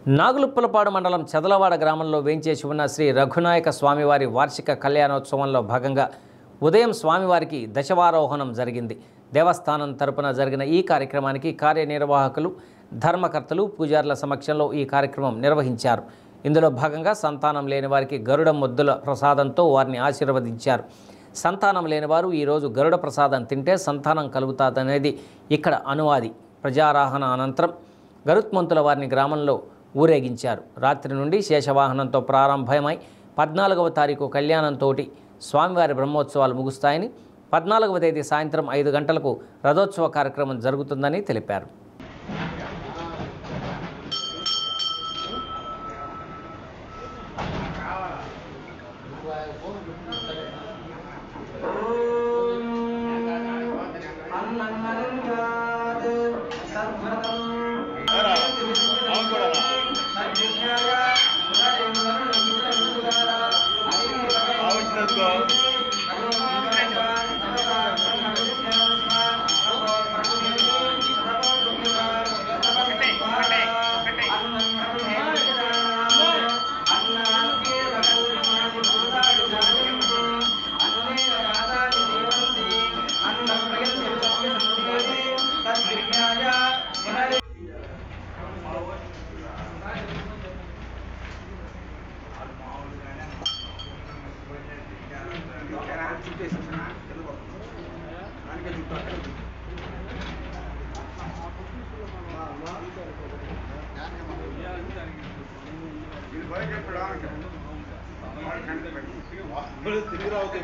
నాగులుప్పలపాడు మండలం చదలవాడ గ్రామంలో వేంచేసి ఉన్న శ్రీ రఘునాయక స్వామివారి వార్షిక కళ్యాణోత్సవంలో భాగంగా ఉదయం స్వామివారికి దశవారోహణం జరిగింది. దేవస్థానం తరపున జరిగిన ఈ కార్యక్రమానికి కార్యనిర్వాహకులు, ధర్మకర్తలు, పూజారుల సమక్షంలో ఈ కార్యక్రమం నిర్వహించారు. ఇందులో భాగంగా సంతానం లేని వారికి గరుడ ముద్దుల ప్రసాదంతో వారిని ఆశీర్వదించారు. సంతానం లేనివారు ఈరోజు గరుడ ప్రసాదం తింటే సంతానం కలుగుతాదనేది ఇక్కడ అనువాది. ప్రజారాహణ అనంతరం గరుత్మంతుల వారిని గ్రామంలో ఊరేగించారు. రాత్రి నుండి శేషవాహనంతో ప్రారంభమై 14వ తారీఖు కళ్యాణంతో స్వామివారి బ్రహ్మోత్సవాలు ముగుస్తాయని, 14వ తేదీ సాయంత్రం 5 గంటలకు రథోత్సవ కార్యక్రమం జరుగుతుందని తెలిపారు. తిరిగి రావచ్చు.